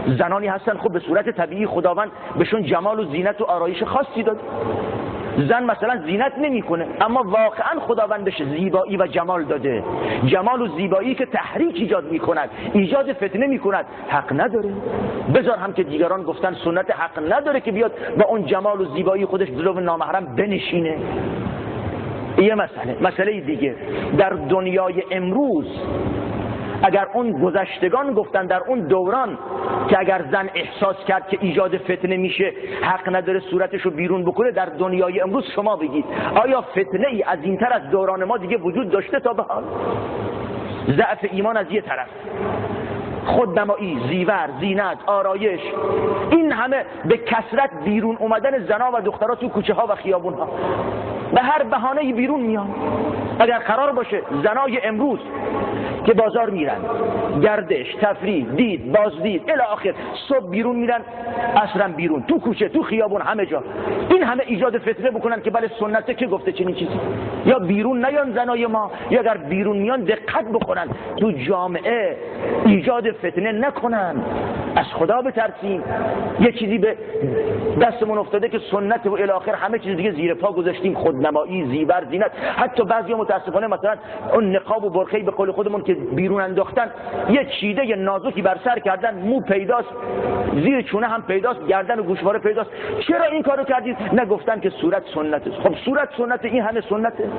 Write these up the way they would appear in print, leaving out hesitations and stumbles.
زنانی هستن خب به صورت طبیعی خداوند بهشون جمال و زینت و آرایش خاصی داد. زن مثلا زینت نمیکنه اما واقعا خداوند بهش زیبایی و جمال داده، جمال و زیبایی که تحریک ایجاد میکند، ایجاد فتنه میکند. حق نداره. بذار هم که دیگران گفتن سنت حق نداره که بیاد با اون جمال و زیبایی خودش جلو نامحرم بنشینه. یه مسئله دیگه، در دنیای امروز اگر اون گذشتگان گفتن در اون دوران که اگر زن احساس کرد که ایجاد فتنه میشه حق نداره صورتشو بیرون بکنه، در دنیای امروز شما بگید آیا فتنه ای از این تر از دوران ما دیگه وجود داشته تا به حال؟ ضعف ایمان از یه طرف، خودنمایی، زیور، زینت، آرایش، این همه به کثرت بیرون اومدن زنا و دخترها تو کوچه ها و خیابون ها، به هر بهانه‌ای بیرون میان. اگر قرار باشه زنای امروز که بازار میرن، گردش، تفریح، دید، بازدید الی آخر، صبح بیرون میرن، عصرا بیرون، تو کوچه، تو خیابون، همه جا، این همه ایجاد فتنه بکنن که بله سنته که گفته چنین چیزی. یا بیرون نیان زنای ما، یا اگر بیرون میان دقت بکنن تو جامعه ایجاد فتنه نکنن، از خدا بترسیم. یه چیزی به دستمون افتاده که سنت و الی آخر همه چیز دیگه زیر پا گذاشتیم، خودنمایی، زیور، زینت. حتی بعضیا متاسفانه مثلا اون نقاب و برقعی به قول خودمون که بیرون انداختن، یه چیده نازکی بر سر کردن، مو پیداست، زیر چونه هم پیداست، گردن و گوشواره پیداست. چرا این کارو کردید؟ نگفتن که صورت سنته. خب صورت سنته، این همه سنته.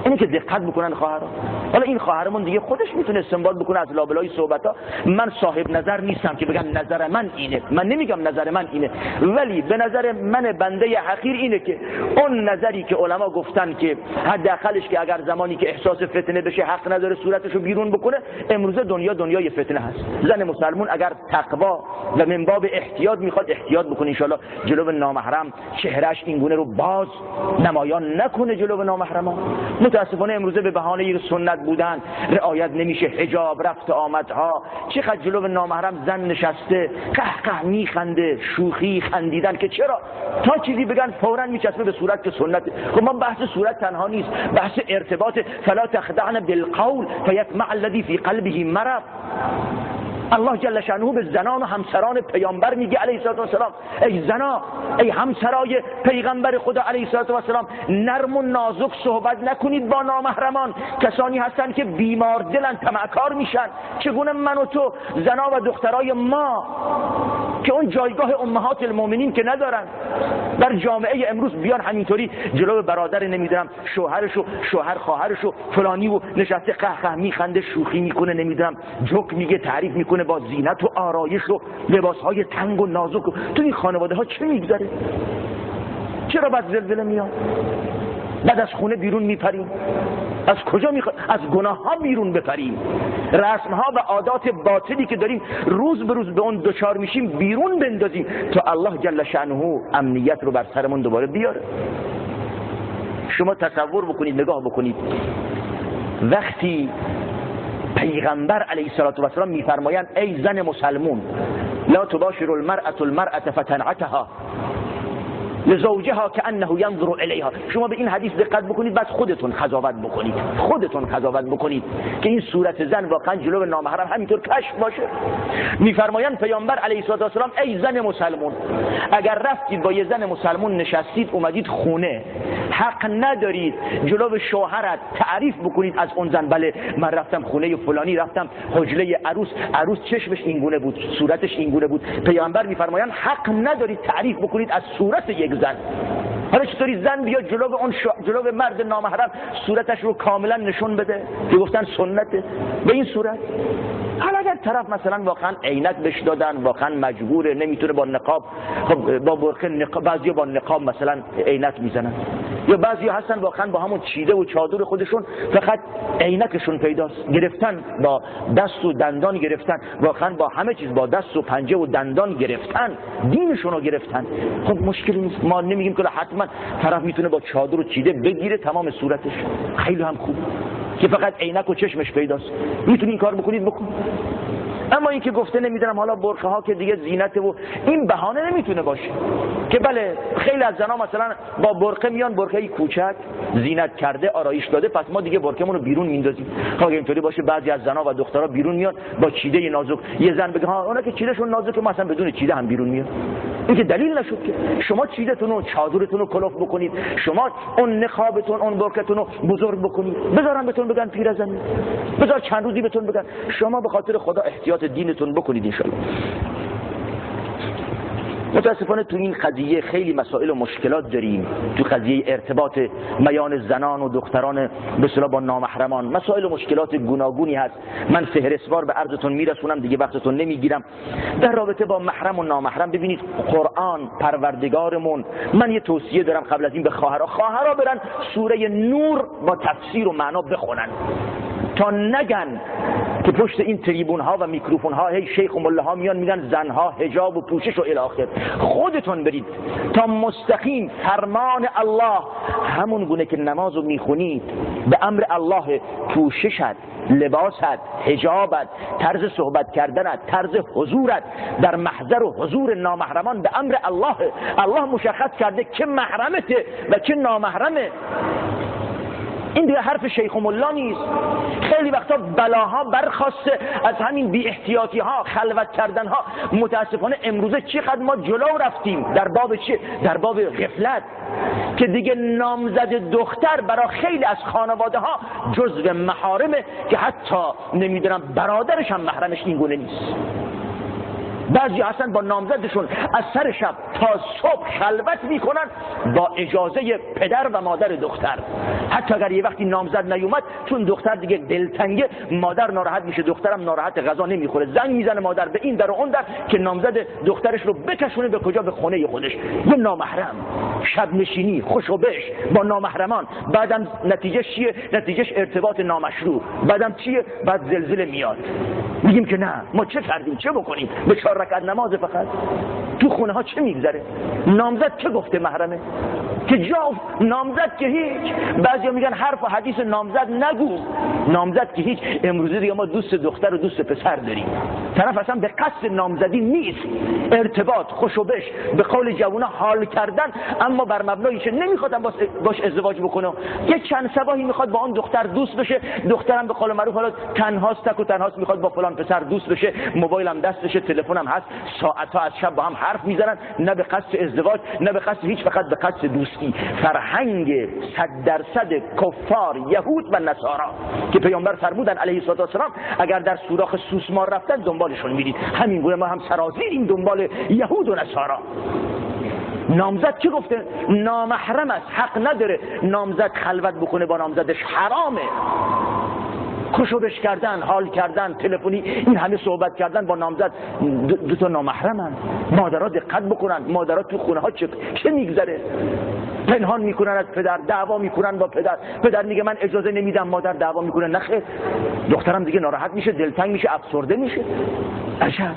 اینی که دقت بکنن خواهران. حالا این خواهرمون دیگه خودش میتونه استنباط بکنه از لابلای صحبت‌ها. من صاحب نظر نیستم که بگم نظر من اینه، من نمیگم نظر من اینه، ولی به نظر من بنده حقیر اینه که اون نظری که علما گفتن که حداقلش که اگر زمانی که احساس فتنه بشه حق نداره صورتشو بیرون بکنه، امروزه دنیای فتنه هست. زن مسلمون اگر تقوا و من باب احتیاط میخواد احتیاط بکنه، ان شاءالله جلو نامحرم چهرهش این گونه رو باز نمایان نکنه جلو نامحرمان. متاسفانه امروزه به بهانه سنت بودن رعایت نمیشه، حجاب، رفت آمدها، چقدر جلو نامحرم زن نشسته قهقه میخنده، شوخی، خندیدن، که چرا تا چیزی بگن فوراً میچسبه به صورت که سنت. خب ما بحث صورت تنها نیست، بحث ارتباط. فلا تخدعن بالقول فیطمع الذی فی قلبه مرض. الله جل شأنه به زنان و همسران پیامبر میگه علیه الصلوة والسلام ای زنا، ای همسرای پیغمبر خدا علیه الصلوة والسلام، نرم و نازک صحبت نکنید با نامحرمان. کسانی هستند که بیمار دلن، طمعکار میشن. چگونه من و تو، زنا و دخترای ما که اون جایگاه امهات المؤمنین که ندارن، در جامعه امروز بیان همینطوری جلو برادر نمیدونم شوهرشو، شوهر خواهرشو فلانی و نشسته قهقه میخنده، شوخی میکنه، نمیدونم جوک میگه، تعریف میکنه با زینت و آرایش و لباسهای تنگ و نازک. تو این خانواده ها چه میگذره؟ چرا بعد زلزله میاد؟ بعد از خونه بیرون میپریم. از کجا از گناه ها بیرون بپریم. رسم ها و عادات باطلی که داریم روز به روز به اون دچار میشیم بیرون بندازیم تا الله جل شأنه امنیت رو بر سرمون دوباره بیاره. شما تصور بکنید، نگاه بکنید، وقتی پیغمبر علیه السلام میفرمایند ای زن مسلمون لا تباشر المرأة فتنعتها لزوجها كأنه ينظر الیها. شما به این حدیث دقت بکنید، بعد خودتون قضاوت بکنید که این صورت زن واقعا جلو نامحرم همینطور کشف باشه. میفرمایند پیامبر علیه السلام ای زن مسلمون، اگر رفتید با یه زن مسلمون نشستید، اومدید خونه، حق ندارید جلو شوهرت تعریف بکنید از اون زن. بله من رفتم خونه فلانی، رفتم حجله عروس چشمش اینگونه بود، صورتش اینگونه بود. پیامبر میفرمایند حق ندارید تعریف بکنید از صورت یک زن. حالا چطوری زن بیا جلو مرد نامحرم صورتش رو کاملا نشون بده که گفتن سنته به این صورت؟ حالا اگر طرف مثلا واقعا عینک بهش دادن، واقعا مجبوره، نمیتونه با نقاب، خب با برقه نقاب، بعضیا با نقاب مثلا عینک میزنن، یا بعضیا هستن واقعا با همون چیده و چادر خودشون فقط عینکشون پیداست، گرفتن با دست و دندان گرفتن، واقعا با همه چیز، با دست و پنجه و دندان گرفتن، دینشون رو گرفتن. خب مشکلی نیست، ما نمیگیم که حتما طرف میتونه با چادر و چیده بگیره تمام صورتش، خیلی هم خوب که فقط عینک و چشمش پیداست. میتونی این کار بکنید، بکن. اما این که گفته نمیدونم حالا برقه ها که دیگه زینت و این بهانه نمیتونه باشه که بله خیلی از زنا مثلا با برقه میان، برقه کوچک زینت کرده آرایش داده، پس ما دیگه برقمون رو بیرون میندازیم. اگه اینطوری باشه بعضی از زنا و دخترها بیرون میان با چیده نازک، یه زن بگه ها اونا که چیدهشون نازکه مثلا بدون چیده هم بیرون میاد، این که دلیل نشد که شما چیدهتون و چادرتون رو کلوف بکنید، شما اون نقابتون اون برقتون رو بزرگ بکنید، بذارن بهتون بگن پیرزن، بذار چند روزی بهتون بگن. شما به خاطر خدا احتیاط دینتون بکنید ان شاء الله. متاسفانه تو این قضیه خیلی مسائل و مشکلات داریم، تو قضیه ارتباط میان زنان و دختران به اصطلاح با نامحرمان مسائل و مشکلات گوناگونی هست. من فهرستوار به عرضتون میرسونم دیگه وقتتون نمیگیرم. در رابطه با محرم و نامحرم ببینید قرآن پروردگارمون، من یه توصیه دارم قبل از این به خواهرها برن سوره نور با تفسیر و معنا بخونن تا نگن که پشت این تریبون ها و میکروفون ها هی شیخ و مله ها میان میگن زنها حجاب و پوشش و الی آخر. خودتون برید تا مستقیم فرمان الله همون گونه که نمازو میخونید به امر الله، پوششت، لباست، حجابت، طرز صحبت کردنت، طرز حضورت در محضر و حضور نامحرمان به امر الله. الله مشخص کرده که محرمته و که نامحرمه. این دیگه حرف شیخ و ملا نیست. خیلی وقتا بلاها برخواسته از همین بی احتیاطی ها، خلوت کردن ها. متاسفانه امروزه چقدر ما جلو رفتیم در باب چه؟ در باب غفلت که دیگه نامزد دختر برای خیلی از خانواده ها جزو محارمه که حتی نمیدونم برادرش هم محرمش این گونه نیست. بعضی اصلا با نامزدشون از سر شب تا صبح خلوت میکنن با اجازه پدر و مادر دختر. حتی اگر یه وقتی نامزد نیومد چون دختر دیگه دلتنگه، مادر ناراحت میشه، دخترم ناراحت، غذا نمیخوره، زنگ میزنه مادر به این در و اون در که نامزد دخترش رو بکشونه به کجا؟ به خونه خودش. یه نامحرم، شب نشینی، خوش و بش با نامحرمان. بعدم نتیجه چیه؟ نتیجهش ارتباط نامشروع. بعدم چیه؟ بعد زلزله میاد. میگیم که نه ما چه کردیم، چه بکنیم؟ به 4 رکعت نماز فقط. تو خونه ها چه میگذره؟ نامزد چه گفته محرمه؟ که جا نامزد که هیچ. بعضیا میگن حرف و حدیث نامزد نگو. نامزد که هیچ. امروزه دیگه ما دوست دختر و دوست پسر داریم. طرف اصلا به قصد نامزدی نیست، ارتباط، خوش و بش، به قول جوونا حال کردن، اما بر مبنای چه؟ نمیخواد باش ازدواج بکنه. یه چند صباحی میخواد با اون دختر دوست بشه، دخترم به قول معروف حالا تنهاست، تک و تنهاست، میخواد با فلان پسر دوست بشه، موبایلم دستشه، تلفنم هست، ساعت‌ها از شب با هم حرف میزنن، نه به قصد ازدواج نه به قصد هیچ، فقط به قصد دوستی. فرهنگ 100% کفار، یهود و نصارا که پیامبر فرمودن علیه السلام اگر در سوراخ سوسمار رفتن دنبالشون میرید. همین گونه ما هم سرازیریم دنبال یهود و نصارا. نامزد چه گفته؟ نامحرم است، حق نداره نامزد خلوت بکنه با نامزدش، حرامه. خوشوبش کردن، حال کردن، تلفنی، این همه صحبت کردن با نامزد، دو تا نامحرمن. مادرها دقت بکنن، مادرها تو خونه ها چه میگذره؟ پنهان میکنن از پدر، دعوا میکنن با پدر، پدر میگه من اجازه نمیدم، مادر دعوا میکنه نخیر، دخترم دیگه ناراحت میشه، دلتنگ میشه، افسرده میشه. عجب،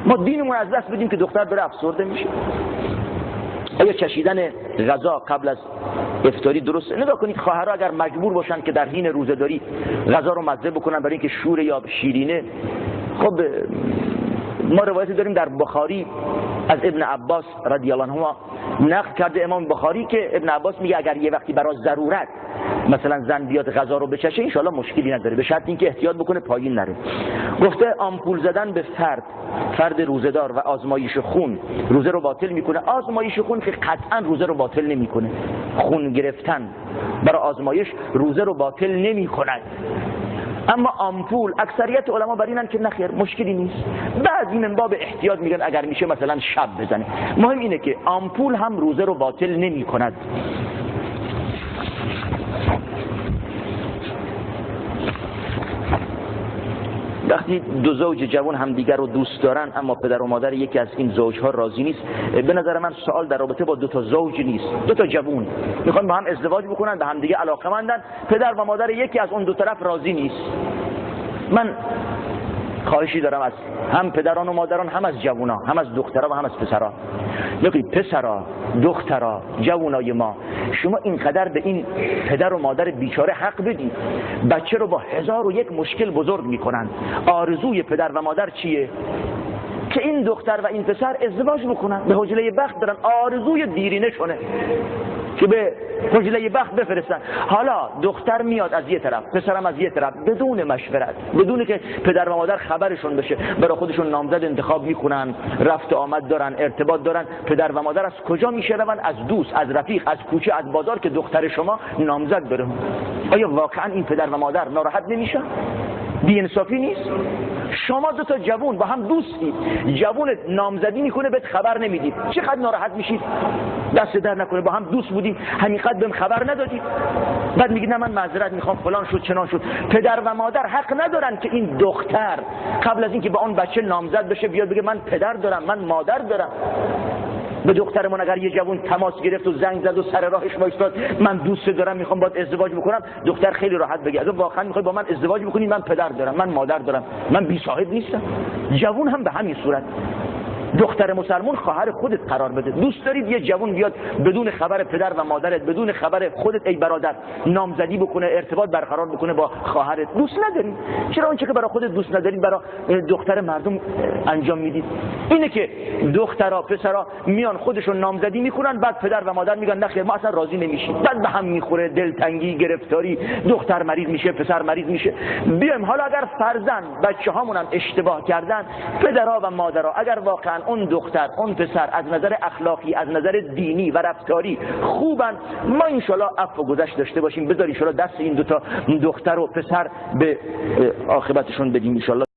ما دینمون از دست بدیم که دختر بره افسرده میشه. آیا چشیدن غذا قبل از افطاری درسته؟ نگاه کنید خواهرها اگر مجبور باشن که در حین روزه‌داری غذا رو مزه بکنن برای اینکه شوره یا شیرینه، خب ما روایتی داریم در بخاری از ابن عباس رضی الله عنهما نقل کرده امام بخاری که ابن عباس میگه اگر یه وقتی برای ضرورت مثلا زن بیاد غذا رو بچشه ان شاءالله مشکلی نداره، به شرط اینکه احتیاط بکنه پایین نره. گفته آمپول زدن به فرد روزه‌دار و آزمایش خون روزه رو باطل میکنه. آزمایش خون که قطعا روزه رو باطل نمیکنه، خون گرفتن برای آزمایش روزه رو باطل نمیکنه. اما آمپول اکثریت علما بر اینن که نخیر مشکلی نیست. بعضی من باب احتیاط میگن اگر میشه مثلا شب بزنه. مهم اینه که آمپول هم روزه رو باطل نمی کند. وقتی دو زوج جوان هم دیگر رو دوست دارن اما پدر و مادر یکی از این زوجها راضی نیست، به نظر من سوال در رابطه با دو تا زوج نیست، دو تا جوان میخوان با هم ازدواج بکنن، به هم دیگه علاقه‌مندن، پدر و مادر یکی از اون دو طرف راضی نیست. من خواهشی دارم از هم پدران و مادران، هم از جوونا، هم از دخترها و هم از پسرها. بگید پسرا، دخترا، جوونای ما، شما اینقدر به این پدر و مادر بیچاره حق بدید. بچه رو با 1001 مشکل بزرگ میکنن. آرزوی پدر و مادر چیه؟ که این دختر و این پسر ازدواج بکنن، به حجله بخت دارن، آرزوی دیرینه شونه که به حجله بخت بفرستن. حالا دختر میاد از یه طرف، پسرم از یه طرف، بدون مشورت، بدون که پدر و مادر خبرشون بشه، برای خودشون نامزد انتخاب میکنن، رفت و آمد دارن، ارتباط دارن. پدر و مادر از کجا میشنون؟ از دوست، از رفیق، از کوچه، از بازار که دختر شما نامزد داره. آیا واقعا این پدر و مادر ناراحت نمیشن؟ بی انصافی نیست؟ شما دو تا جوون با هم دوستید، جوون نامزدی میکنه بهت خبر نمیدید، چقدر ناراحت میشید؟ دست در نکنه با هم دوست بودیم، همینقدر بهم خبر ندادید. بعد میگید نه من معذرت میخوام، فلان شد چنان شد. پدر و مادر حق ندارن که این دختر قبل از اینکه با اون بچه نامزد بشه بیاد بگه من پدر دارم، من مادر دارم. به دخترمون اگر یه جوون تماس گرفت و زنگ زد و سر راهش وایساد من دوست دارم میخوام باهات ازدواج بکنم، دختر خیلی راحت بگه اگه واقعا میخوای با من ازدواج بکنی من پدر دارم، من مادر دارم، من بی صاحب نیستم. جوون هم به همین صورت. دختر مسلمان خواهر خودت قرار بده. دوست دارید یه جوون بیاد بدون خبر پدر و مادرت، بدون خبر خودت ای برادر نامزدی بکنه، ارتباط برقرار بکنه با خواهرت؟ دوست ندارید. چرا اون چه که برای خودت دوست ندارید برای دختر مردم انجام میدید؟ اینه که دخترها پسرها میان خودشون نامزدی میکنن، بعد پدر و مادر میگن نخیر ما اصلا راضی نمیشیم، بعد به هم میخوره، دلتنگی، گرفتاری، دختر مریض میشه، پسر مریض میشه. بیایم حالا اگر فرضاً بچه‌هامون هم اشتباه کردن، پدرها و مادرها اگر واقعا اون دختر اون پسر از نظر اخلاقی، از نظر دینی و رفتاری خوبن، ما انشالله عفو و گذشت داشته باشیم. بذار انشالله دست این دوتا دختر و پسر به عاقبتشون بدیم انشالله.